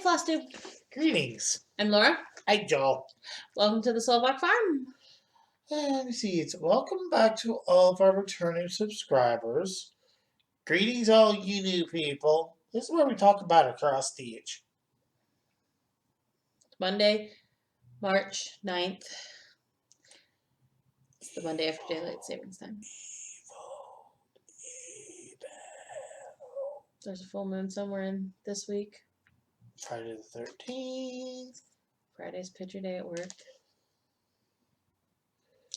Flosstube. Greetings. I'm Laura. Hi, Joel. Welcome to the Soulbach Farm. Let me see. It's welcome back to all of our returning subscribers. Greetings, all you new people. This is where we talk about across stage. Monday, March 9th. It's the Monday after Daylight Savings Time. There's a full moon somewhere in this week. Friday the 13th. Friday's picture day at work.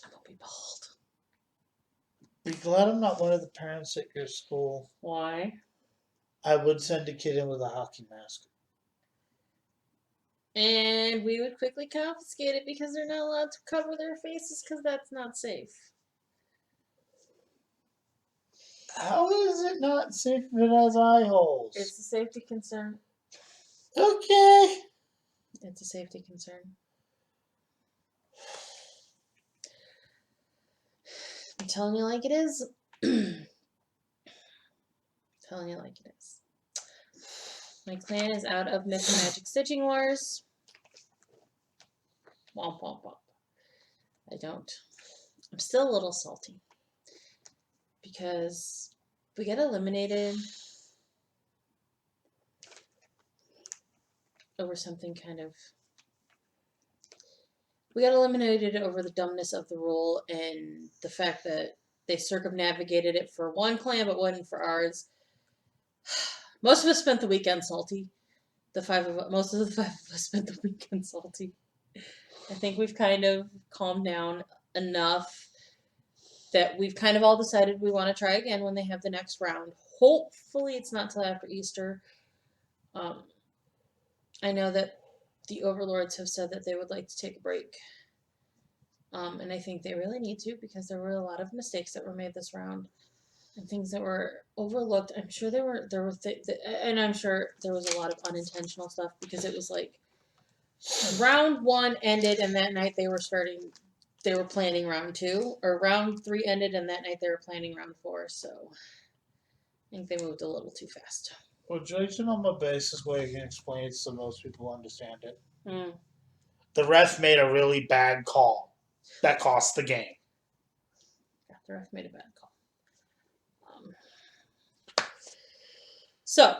I'm gonna be bald. Be glad I'm not one of the parents at your school. Why? I would send a kid in with a hockey mask. And we would quickly confiscate it because they're not allowed to cover their faces because that's not safe. How is it not safe if it has eye holes? It's a safety concern. Okay. It's a safety concern. I'm telling you like it is. Telling you like it is. My clan is out of Myth and Magic Stitching Wars. Womp womp womp. I don't. I'm still a little salty. Because we get eliminated over something kind of... We got eliminated over the dumbness of the rule and the fact that they circumnavigated it for one clan but wasn't for ours. Most of us spent the weekend salty. Most of the five of us spent the weekend salty. I think we've kind of calmed down enough that we've kind of all decided we want to try again when they have the next round. Hopefully it's not till after Easter. I know that the overlords have said that they would like to take a break. And I think they really need to because there were a lot of mistakes that were made this round and things that were overlooked. I'm sure and I'm sure there was a lot of unintentional stuff because it was like round 1 ended and that night they were planning round 2, or round 3 ended and that night they were planning round 4. So I think they moved a little too fast. Well, Jason, on the basis way you can explain it so most people understand it. Mm. The ref made a really bad call that cost the game. Yeah, the ref made a bad call. So,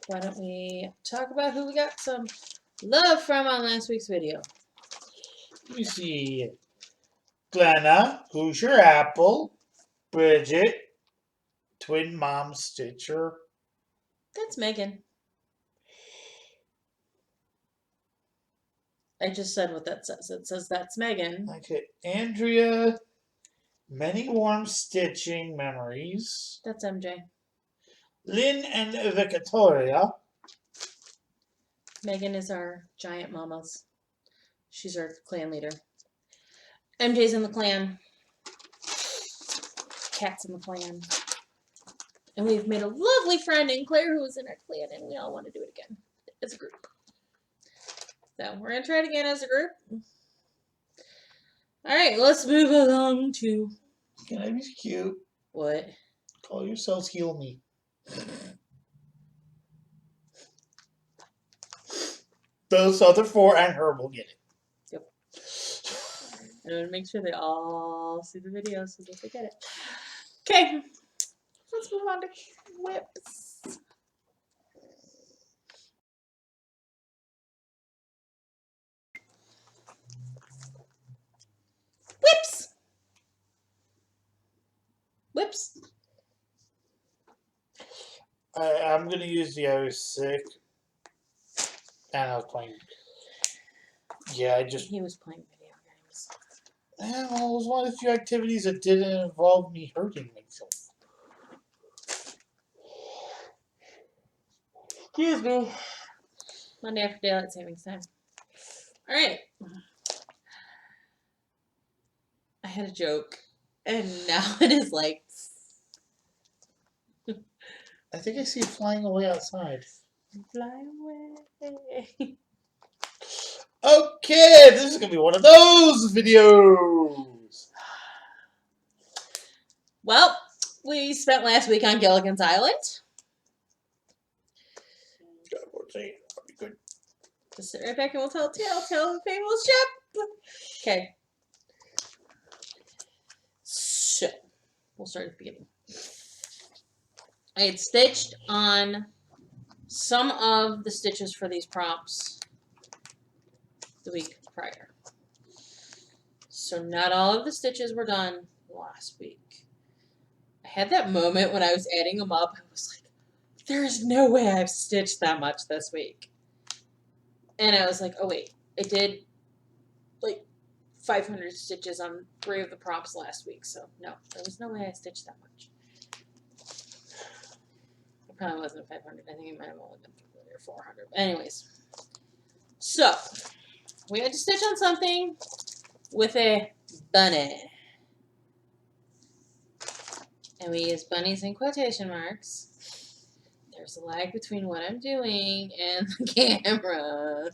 why don't we talk about who we got some love from on last week's video? Let me see. Glenna, Who's Your Apple, Bridget, Twin Mom Stitcher. That's Megan. I just said what that says. It says that's Megan. Okay, Andrea, Many Warm Stitching Memories. That's MJ. Lynn and Victoria. Megan is our giant mamas. She's our clan leader. MJ's in the clan. Cat's in the clan. And we've made a lovely friend in Claire who is in our clan, and we all want to do it again as a group. So we're going to try it again as a group. Alright, let's move along to... Can I be cute? What? Call yourselves Heal Me. Those other 4 and her will get it. Yep. I'm going to make sure they all see the video so that they get it. Okay. Let's move on to whips. Whips! Whips. I'm going to use the I was sick. And I was playing. Yeah, He was playing video games. Well, it was one of the few activities that didn't involve me hurting myself. Excuse me. Monday after Daylight Savings Time. Alright. I had a joke. And now it is like... I think I see it flying away outside. Fly away. Okay, this is going to be one of those videos. Well, we spent last week on Gilligan's Island. See, that'll be good. Just sit right back and we'll tell a tale. Tell the famous ship. Okay. So, we'll start at the beginning. I had stitched on some of the stitches for these prompts the week prior. So not all of the stitches were done last week. I had that moment when I was adding them up. I was like, there's no way I've stitched that much this week. And I was like, oh wait, I did like 500 stitches on 3 of the prompts last week. So no, there was no way I stitched that much. It probably wasn't 500. I think it might have only been 300 or 400. Anyways, so we had to stitch on something with a bunny. And we use bunnies in quotation marks. There's a lag between what I'm doing and the camera.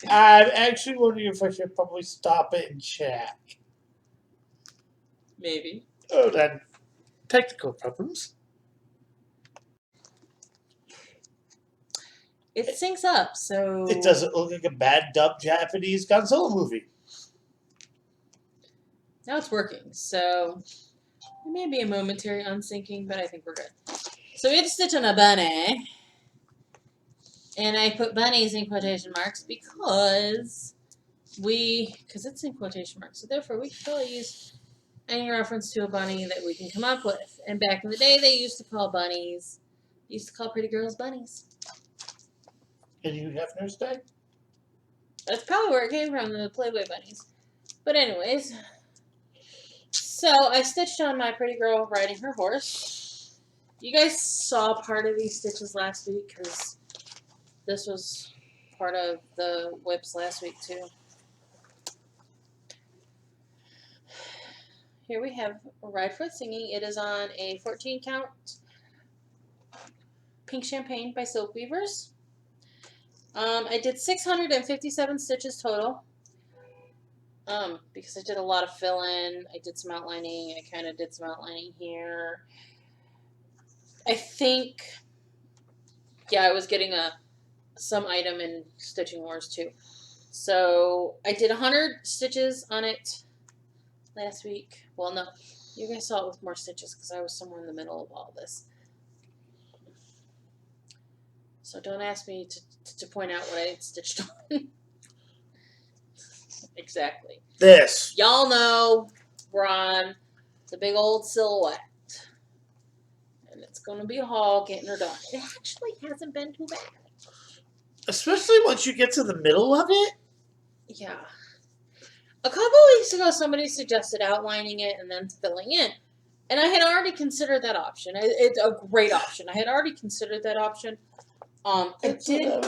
I'm actually wondering if I should probably stop it and check. Maybe. Oh, then. Technical problems. It syncs up, so... It doesn't look like a bad dubbed Japanese Godzilla movie. Now it's working, so... It may be a momentary unsyncing, but I think we're good. So we had to stitch on a bunny. And I put bunnies in quotation marks because it's in quotation marks. So therefore we can probably use any reference to a bunny that we can come up with. And back in the day, they used to call bunnies, pretty girls bunnies. And you have no stay? That's probably where it came from, the Playboy bunnies. But anyways, so I stitched on my pretty girl riding her horse. You guys saw part of these stitches last week because this was part of the whips last week too. Here we have Ride for Singing. It is on a 14 count Pink Champagne by Silk Weavers. I did 657 stitches total. Because I did a lot of fill-in. I did some outlining. I kind of did some outlining here. I think, yeah, I was getting some item in Stitching Wars too. So I did 100 stitches on it last week. Well, no, you guys saw it with more stitches because I was somewhere in the middle of all this. So don't ask me to point out what I stitched on. Exactly. This. Y'all know we're on the big old silhouette. And it's going to be a haul getting her done. It actually hasn't been too bad. Especially once you get to the middle of it. Yeah. A couple weeks ago, somebody suggested outlining it and then filling in. And I had already considered that option. It's a great option. I had already considered that option. I did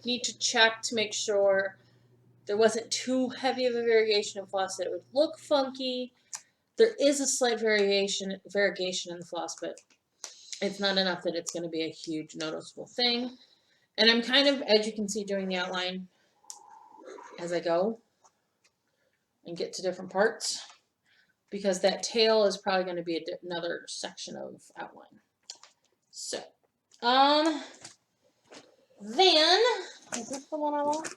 need to check to make sure there wasn't too heavy of a variation in floss that it would look funky. There is a slight variation in the floss, but it's not enough that it's going to be a huge noticeable thing. And I'm kind of, as you can see, doing the outline as I go and get to different parts because that tail is probably going to be another section of outline. So, then, is this the one I want?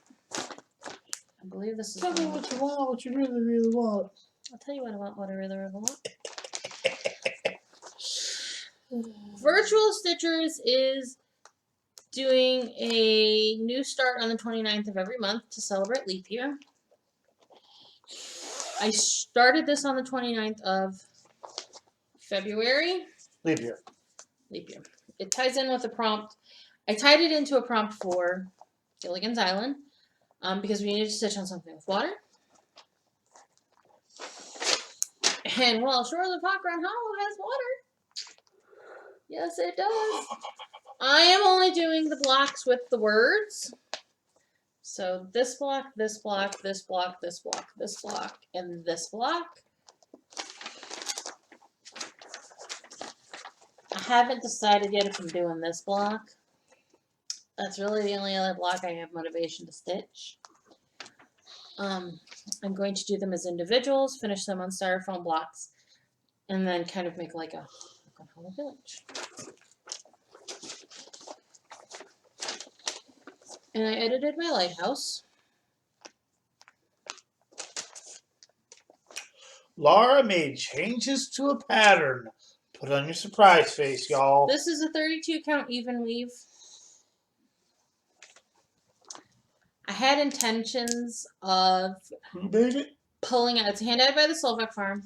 I believe this is Tell me what you want, what you really, really want. I'll tell you what I want, what I really, really want. Virtual Stitchers is doing a new start on the 29th of every month to celebrate leap year. I started this on the 29th of February. Leave here. Leap year. It ties in with a prompt. I tied it into a prompt for Gilligan's Island because we needed to stitch on something with water. And well, sure, the Pockground Hollow has water. Yes, it does. I am only doing the blocks with the words. So this block, this block, this block, this block, this block, and this block. I haven't decided yet if I'm doing this block. That's really the only other block I have motivation to stitch. I'm going to do them as individuals, finish them on styrofoam blocks, and then kind of make like a hollow village. And I edited my lighthouse. Laura made changes to a pattern. Put on your surprise face, y'all. This is a 32 count even weave. I had intentions of Who made it? pulling out. It's hand dyed by the Slovak farm.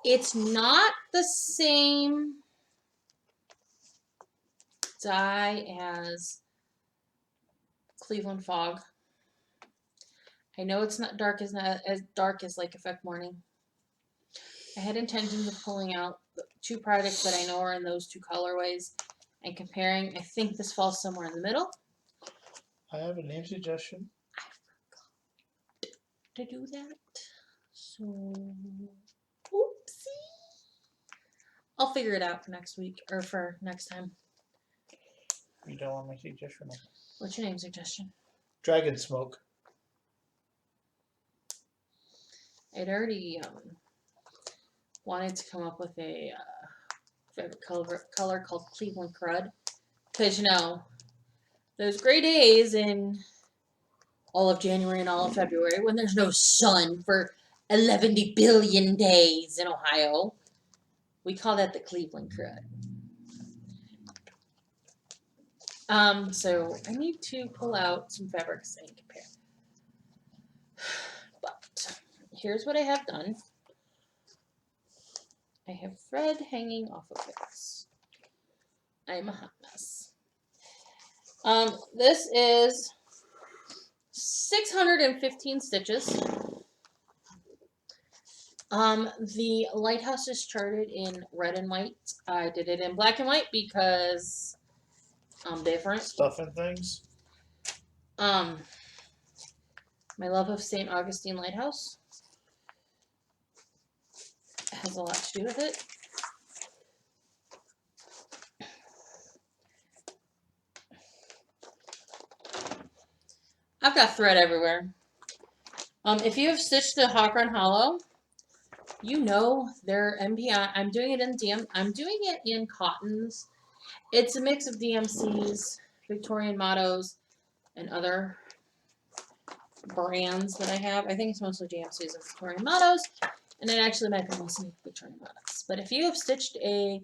It's not the same dye as Cleveland Fog. I know it's not as dark as Lake Effect Morning. I had intentions of pulling out the two products that I know are in those two colorways and comparing. I think this falls somewhere in the middle. I have a name suggestion. I forgot to do that. So, oopsie. I'll figure it out for next week or for next time. You don't want my suggestion? What's your name suggestion? Dragon Smoke. I'd already wanted to come up with a favorite color called Cleveland Crud. Because, you know, those gray days in all of January and all of February when there's no sun for 11 billion days in Ohio, we call that the Cleveland Crud. So I need to pull out some fabrics and compare. But here's what I have done. I have thread hanging off of this. I'm a hot mess. This is 615 stitches. The lighthouse is charted in red and white. I did it in black and white because I'm different. Stuff and things. My love of St. Augustine Lighthouse has a lot to do with it. I've got thread everywhere. If you have stitched the Hawk Run Hollow, you know their MPI. I'm doing it in cottons. It's a mix of DMCs, Victorian Mottos, and other brands that I have. I think it's mostly DMCs and Victorian Mottos, and it actually might be mostly Victorian Mottos. But if you have stitched a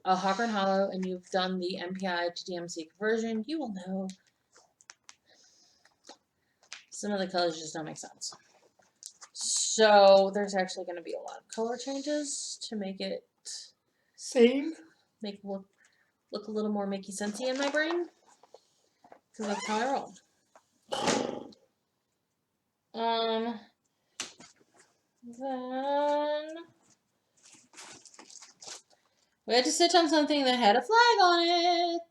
Hawk Run Hollow and you've done the MPI to DMC conversion, you will know some of the colors just don't make sense. So there's actually going to be a lot of color changes to make it look a little more makey sensey in my brain, because that's how I roll. Then we had to stitch on something that had a flag on it.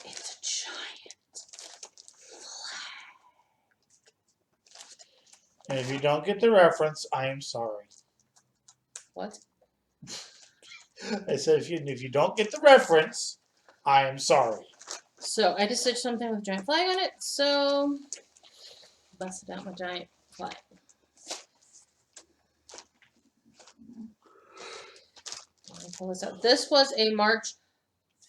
It's a giant flag. And if you don't get the reference, I am sorry. What? I said if you don't get the reference, I am sorry. So I just stitched something with a giant flag on it, so busted out my giant flag. Let me pull this out. This was a March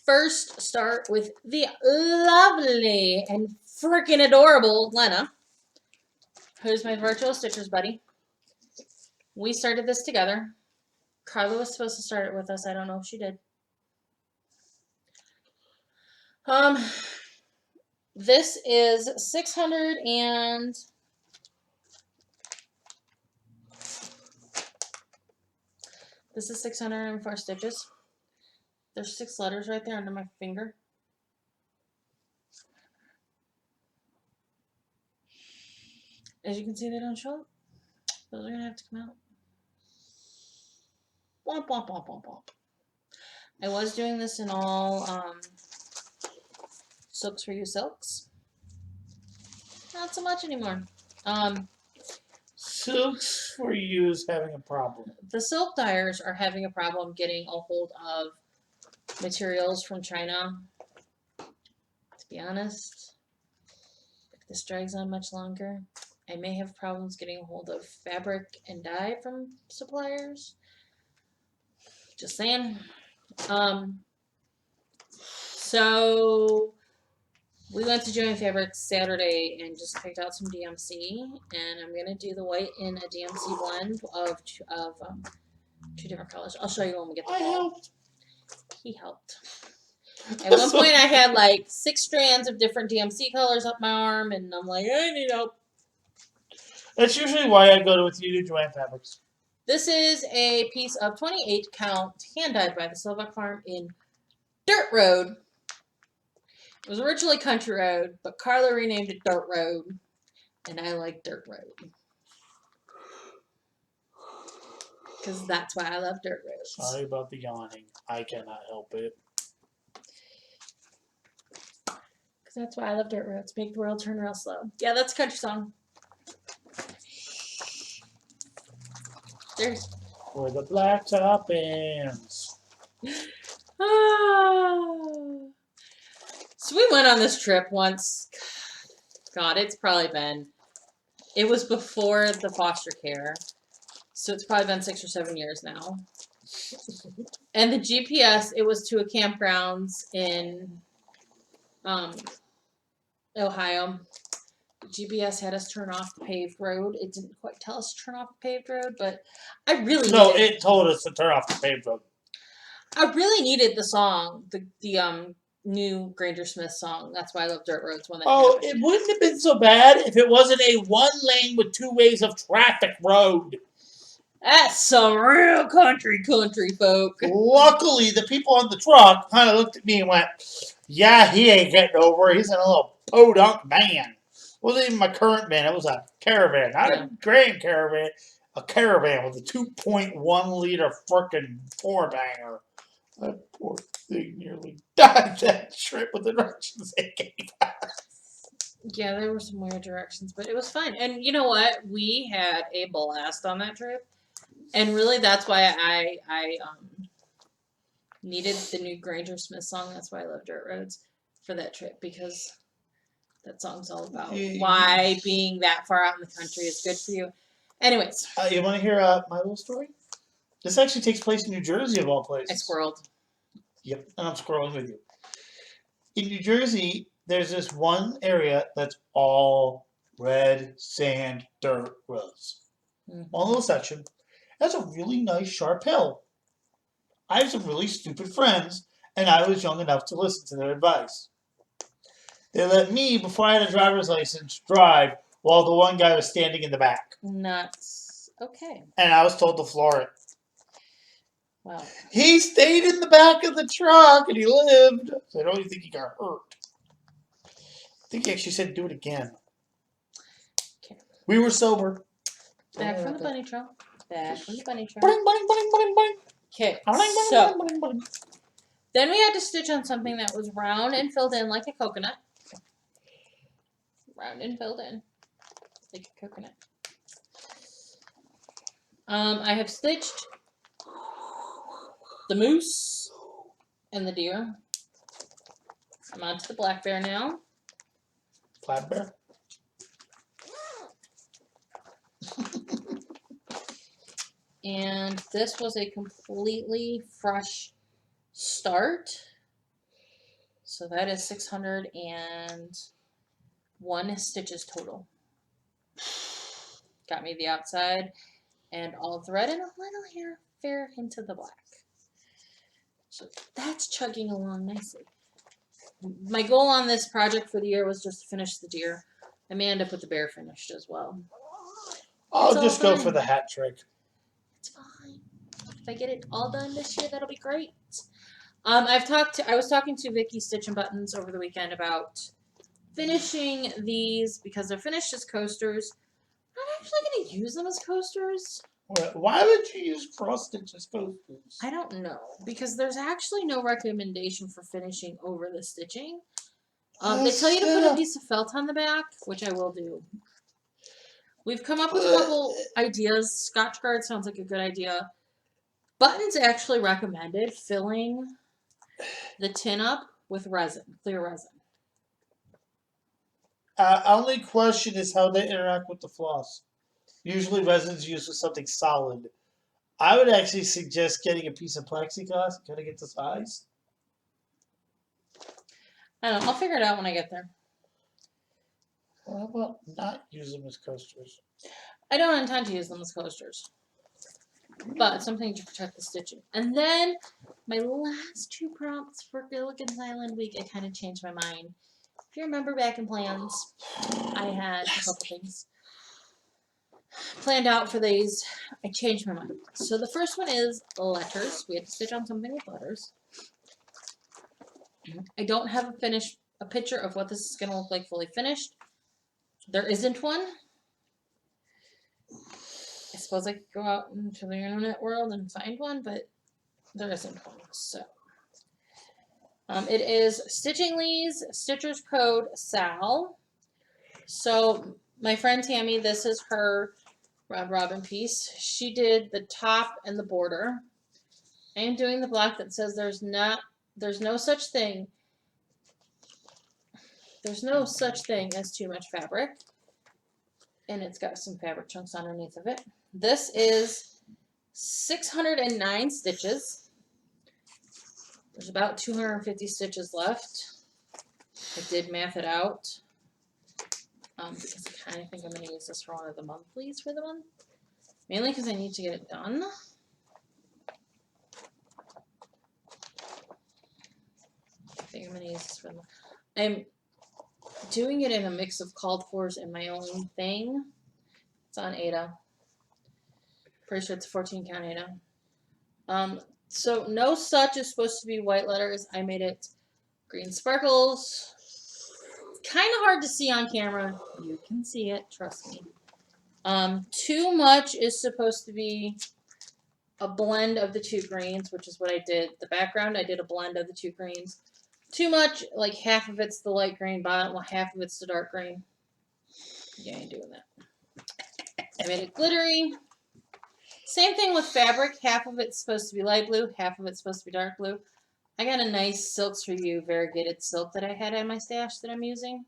1st start with the lovely and freaking adorable Glenna, who's my virtual stitchers buddy. We started this together. Carla was supposed to start it with us. I don't know if she did. This is 600 and this is 604 stitches. There's 6 letters right there under my finger. As you can see, they don't show up. Those are gonna have to come out. Womp womp womp womp womp. I was doing this in all Silks for You silks. Not so much anymore. Silks for You is having a problem. The silk dyers are having a problem getting a hold of materials from China. To be honest, if this drags on much longer, I may have problems getting a hold of fabric and dye from suppliers. Just saying. So we went to Joanne Fabrics Saturday and just picked out some DMC, and I'm gonna do the white in a DMC blend of two different colors. I'll show you when we get to I fall. helped. He helped. At one point, I had like 6 strands of different DMC colors up my arm, and I'm like, I need help. That's usually why I go with you to Joanne Fabrics. This is a piece of 28 count hand dyed by the Silvac Farm in Dirt Road. It was originally Country Road, but Carla renamed it Dirt Road, and I like Dirt Road. Because that's why I love dirt roads. Sorry about the yawning. I cannot help it. Because that's why I love dirt roads. Make the world turn real slow. Yeah, that's a country song. There's. For the blacktop ends. So we went on this trip once. God, it's probably been. It was before the foster care. So it's probably been 6 or 7 years now. And the GPS, it was to a campgrounds in Ohio. The GPS had us turn off the paved road. It didn't quite tell us to turn off the paved road, but I really needed, it told us to turn off the paved road. I really needed the song, the new Granger Smith song. That's why I love Dirt Roads when that happened. It wouldn't have been so bad if it wasn't a 1 lane with 2 ways of traffic road. That's some real country folk. Luckily, the people on the truck kind of looked at me and went, yeah, he ain't getting over it. He's in a little podunk van. It wasn't even my current van. It was a caravan, not a grand caravan. A caravan with a 2.1 liter frickin' 4-banger. That poor thing nearly died that trip with the directions they gave us. Yeah, there were some weird directions, but it was fine. And you know what? We had a blast on that trip. And really, that's why I needed the new Granger Smith song. That's why I love Dirt Roads for that trip, because that song's all about why being that far out in the country is good for you. Anyways. You want to hear my little story? This actually takes place in New Jersey, of all places. I squirreled. Yep, and I'm scrolling with you. In New Jersey, there's this one area that's all red sand dirt roads. One little section. That's a really nice sharp hill. I have some really stupid friends, and I was young enough to listen to their advice. They let me, before I had a driver's license, drive while the one guy was standing in the back. Nuts. Okay. And I was told to floor it. Wow. He stayed in the back of the truck, and he lived. So I don't even think he got hurt. I think he actually said do it again. Okay. We were sober. Back from the bunny trail. Back from the bunny trail. Boing, boing, boing, boing, boing. Okay, Boing, so boing, boing, boing. then we had to stitch on something that was round and filled in like a coconut. Round and filled in like a coconut. I have stitched the moose and the deer. I'm on to the black bear now. Flat bear. And this was a completely fresh start. So that is 601 stitches total. Got me the outside and all of the red and a little fair hint of the black. So that's chugging along nicely. My goal on this project for the year was just to finish the deer. I may end up with the bear finished as well. I'll just go for the hat trick. It's fine. If I get it all done this year, that'll be great. I was talking to Vicky Stitch and Buttons over the weekend about finishing these because they're finished as coasters. I'm not actually going to use them as coasters. Why would you use cross stitch as coasters? I don't know, because there's actually no recommendation for finishing over the stitching. They tell you to put a piece of felt on the back, which I will do. We've come up with a couple ideas. Scotch guard sounds like a good idea. Buttons actually recommended filling the tin up with resin, clear resin. Only question is how they interact with the floss. Usually resin's used with something solid. I would actually suggest getting a piece of plexiglass and kind of get the size. I don't know. I'll figure it out when I get there. Well, how about not use them as coasters? I don't intend to use them as coasters, but something to protect the stitching. And then my last 2 prompts for Gilligan's Island week, I kind of changed my mind. If you remember back in plans, I had a couple things planned out for these. I changed my mind. So the first one is letters. We had to stitch on something with letters. I don't have a picture of what this is going to look like fully finished. There isn't one. I suppose I could go out into the internet world and find one, but there isn't one. So it is Stitching Lee's Stitcher's Code Sal. So my friend Tammy, this is her round robin piece. She did the top and the border. I am doing the block that says there's no such thing. There's no such thing as too much fabric. And it's got some fabric chunks underneath of it. This is 609 stitches. There's about 250 stitches left. I did math it out. Because I kind of think I'm going to use this for one of the monthlies for the month. Mainly because I need to get it done. I think I'm going to use this for the month. I'm doing it in a mix of called fors and my own thing. It's on Ada. Pretty sure it's 14 count Ada. So no such is supposed to be white letters. I made it green sparkles. It's kind of hard to see on camera. You can see it, trust me. Too much is supposed to be a blend of the 2 greens, which is what I did. The background, I did a blend of the 2 greens. Too much, like half of it's the light green bottom, well, half of it's the dark green. Yeah, I ain't doing that. I made it glittery. Same thing with fabric. Half of it's supposed to be light blue, half of it's supposed to be dark blue. I got a nice Silks For You variegated silk that I had in my stash that I'm using.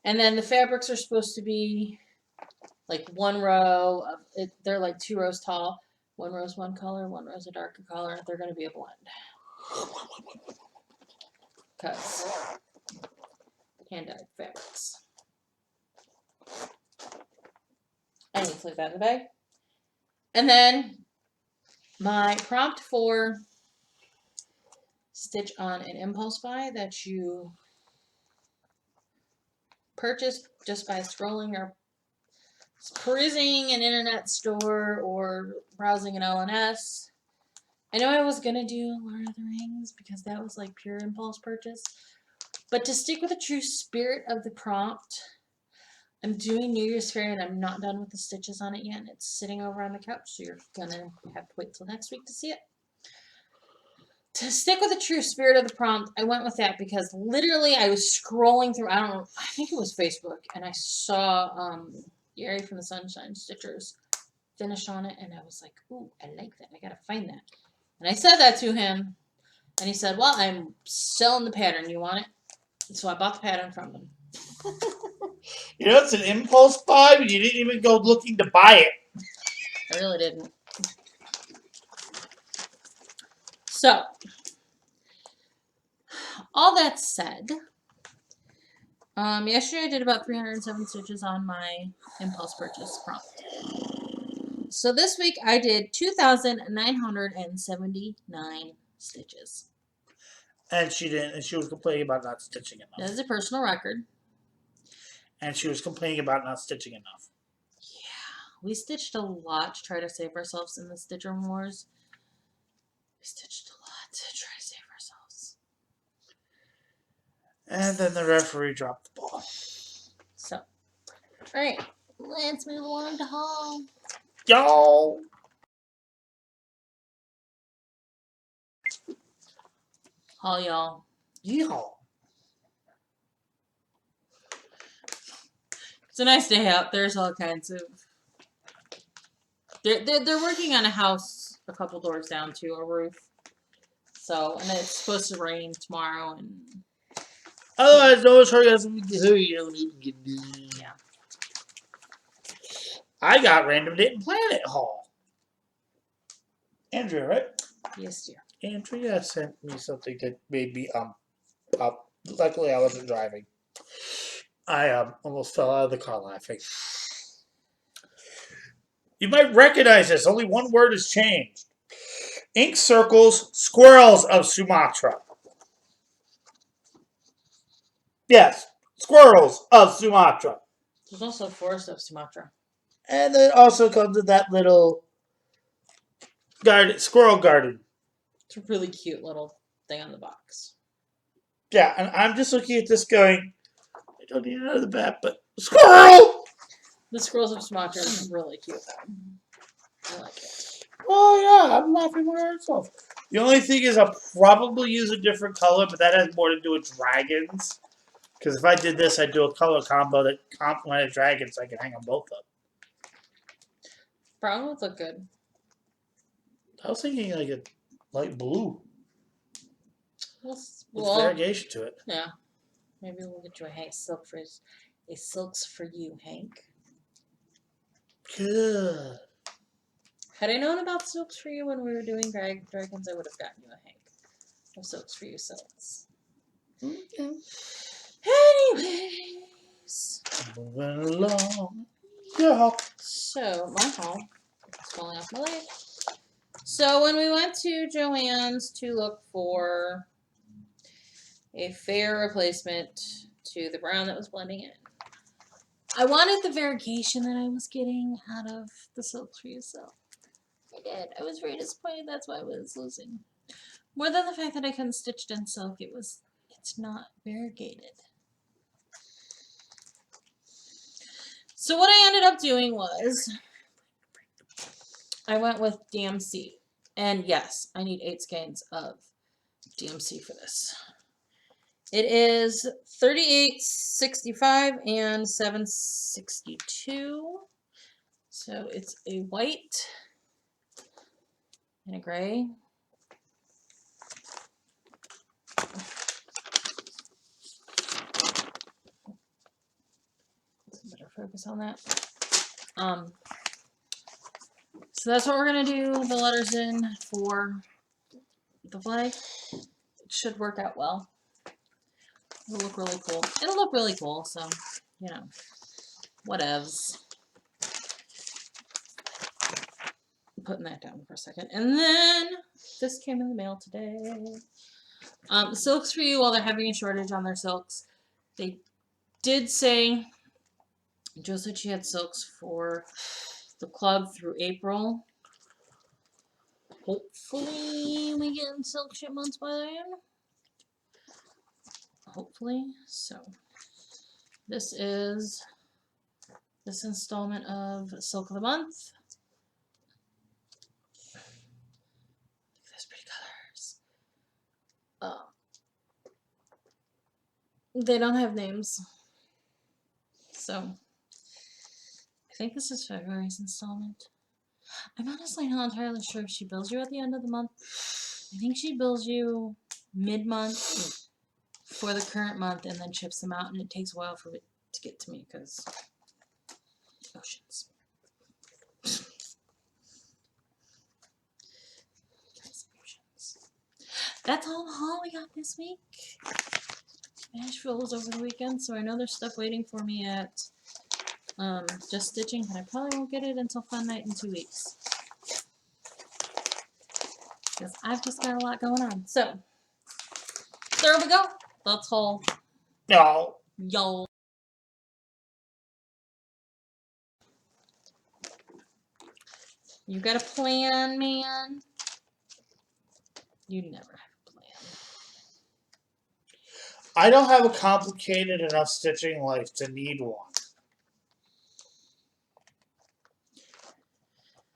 And then the fabrics are supposed to be like 1 row of it. They're like 2 rows tall. 1 row's one color, 1 row's a darker color. They're going to be a blend. Because hand-dyed fabrics. I need to flip that in the bag. And then my prompt for stitch on an impulse buy that you purchase just by scrolling or perusing an internet store or browsing an LNS. I know I was going to do Lord of the Rings because that was like pure impulse purchase. But to stick with the true spirit of the prompt, I'm doing New Year's Fair and I'm not done with the stitches on it yet. And it's sitting over on the couch, so you're going to have to wait till next week to see it. To stick with the true spirit of the prompt, I went with that because literally I was scrolling through, I don't know, I think it was Facebook, and I saw Gary from the Sunshine Stitchers finish on it, and I was like, ooh, I like that. I got to find that. And I said that to him, and he said, well, I'm selling the pattern. You want it? And so I bought the pattern from him. You know, it's an impulse buy, but you didn't even go looking to buy it. I really didn't. So, all that said, yesterday I did about 307 stitches on my impulse purchase prompt. So this week I did 2,979 stitches. And she didn't, and she was complaining about not stitching enough. That is a personal record. And she was complaining about not stitching enough. Yeah, we stitched a lot to try to save ourselves in the Stitcher Wars. We stitched a lot to try to save ourselves. And then the referee dropped the ball. So, alright, let's move along to haul. Yo! Haul, y'all. Yeehaw. It's a nice day out. There's all kinds of... They're working on a house a couple doors down to a roof. So, and it's supposed to rain tomorrow and... Otherwise, no one's hurry up. Yeah. I got Random Date and Planet haul. Andrea, right? Yes, dear. Andrea sent me something that made me up. Luckily, I wasn't driving. I almost fell out of the car laughing. You might recognize this. Only one word has changed. Ink circles squirrels of Sumatra. Yes, squirrels of Sumatra. There's also Forest of Sumatra. And it also comes in that little garden, squirrel garden. It's a really cute little thing on the box. Yeah, and I'm just looking at this going, I don't need another bat, but squirrel! The Squirrels of Sumatra is really cute. I like it. Oh, yeah, I'm laughing my ass off. The only thing is I'll probably use a different color, but that has more to do with dragons. Because if I did this, I'd do a color combo that complemented dragons so I can hang them both up. Brown would look good. I was thinking like a light blue With variegation to it. Yeah. Maybe we'll get you a silks for you, Hank. Good. Had I known about silks for you when we were doing dragons, I would have gotten you a Hank of silks for you silks. Okay. Anyways. Moving along. Yeah. So, my haul is falling off my leg. So, when we went to Joann's to look for a fair replacement to the brown that was blending in, I wanted the variegation that I was getting out of the silks for you silk. I did. I was very disappointed. That's why I was losing. More than the fact that I couldn't stitch it in silk, it's not variegated. So what I ended up doing was I went with DMC. And yes, I need 8 skeins of DMC for this. It is 38.65 and 7.62. So it's a white and a gray. Better focus on that. So that's what we're gonna do the letters in for the flag. It should work out well. It'll look really cool. It'll look really cool, so, you know, whatevs. Putting that down for a second. And then this came in the mail today. Silks for you, while they're having a shortage on their silks, they did say, Jo said she had silks for the club through April. Hopefully we get silk shipments by then. Hopefully. So this is this installment of Silk of the Month. Those pretty colors. They don't have names. So I think this is February's installment. I'm honestly not entirely sure if she bills you at the end of the month. I think she bills you mid-month for the current month and then ships them out, and it takes a while for it to get to me because oceans. That's all the haul we got this week. Nashville was over the weekend, so I know there's stuff waiting for me at Just Stitching, but I probably won't get it until Fun Night in 2 weeks. Because I've just got a lot going on. So, there we go. That's all. No. Y'all. You got a plan, man? You never have a plan. I don't have a complicated enough stitching life to need one.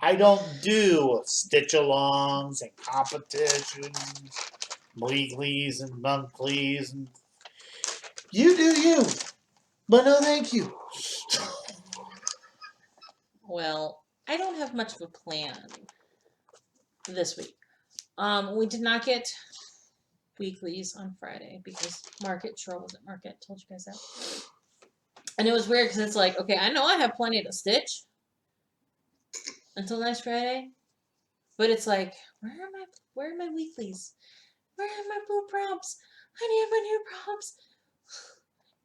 I don't do stitch-alongs and competitions, weeklies and monthlies. And you do you, but no thank you. Well, I don't have much of a plan this week. We did not get weeklies on Friday because Market sure wasn't Market. Told you guys that. And it was weird because it's like, okay, I know I have plenty to stitch until next Friday, But it's like, where are my weeklies? Where are my blue prompts? I need my new prompts.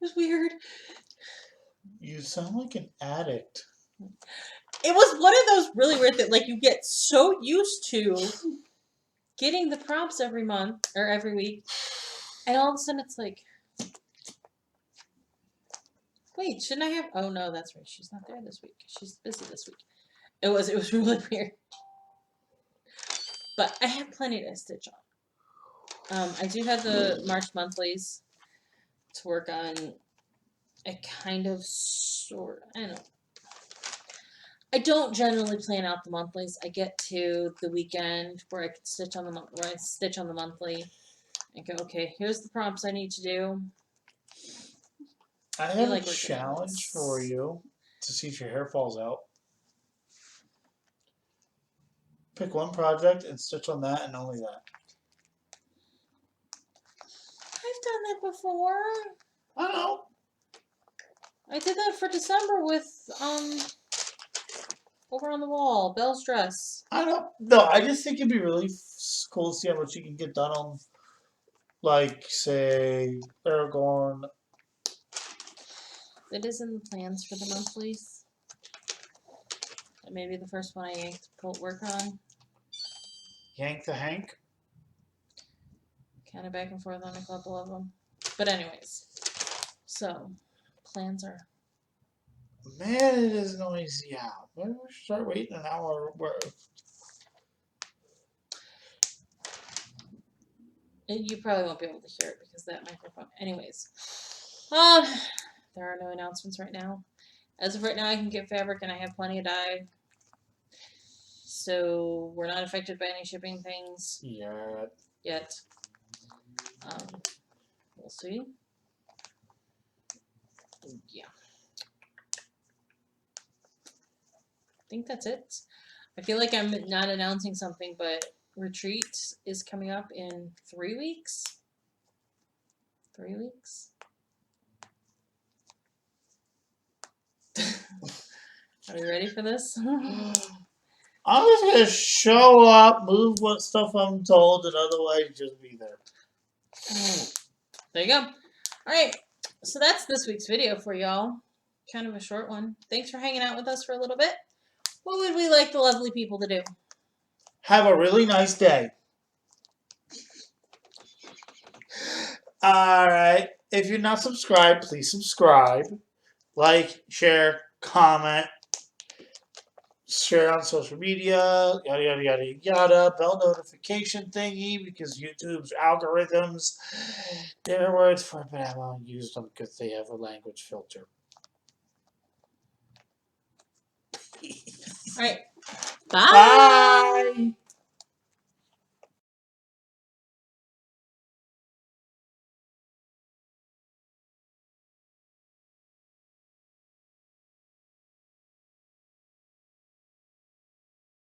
It was weird. You sound like an addict. It was one of those really weird things. Like, you get so used to getting the prompts every month or every week, and all of a sudden it's like, wait, shouldn't I have? Oh no, that's right. She's not there this week. She's busy this week. It was really weird. But I have plenty to stitch on. I do have the March monthlies to work on. I kind of I don't generally plan out the monthlies. I get to the weekend where I can stitch on where I stitch on the monthly and go, okay, here's the prompts I need to do. I have a challenge for you to see if your hair falls out. Pick one project and stitch on that and only that. I've done that before. I know. I did that for December with over on the wall, Belle's dress. I don't. No, I just think it'd be really cool to see how much you can get done on, like, say, Aragorn. It is in the plans for the monthlies. Maybe the first one I yanked to work on. Yank the Hank? Kind of back and forth on a couple of them. But anyways, so, plans are... Man, it is noisy out. Maybe we should start waiting an hour. You probably won't be able to hear it because that microphone... Anyways. There are no announcements right now. As of right now, I can get fabric and I have plenty of dye. So, we're not affected by any shipping things. Yet. We'll see. Yeah. I think that's it. I feel like I'm not announcing something, but retreat is coming up in 3 weeks. 3 weeks? Are we ready for this? I'm just going to show up, move what stuff I'm told, and otherwise just be there. There you go. Alright, so that's this week's video for y'all. Kind of a short one. Thanks for hanging out with us for a little bit. What would we like the lovely people to do? Have a really nice day. Alright, if you're not subscribed, please subscribe. Like, share, comment. Share on social media, yada, yada, yada, yada. Bell notification thingy because YouTube's algorithms. There are words for it, but I won't use them because they have a language filter. Alright. Bye. Bye.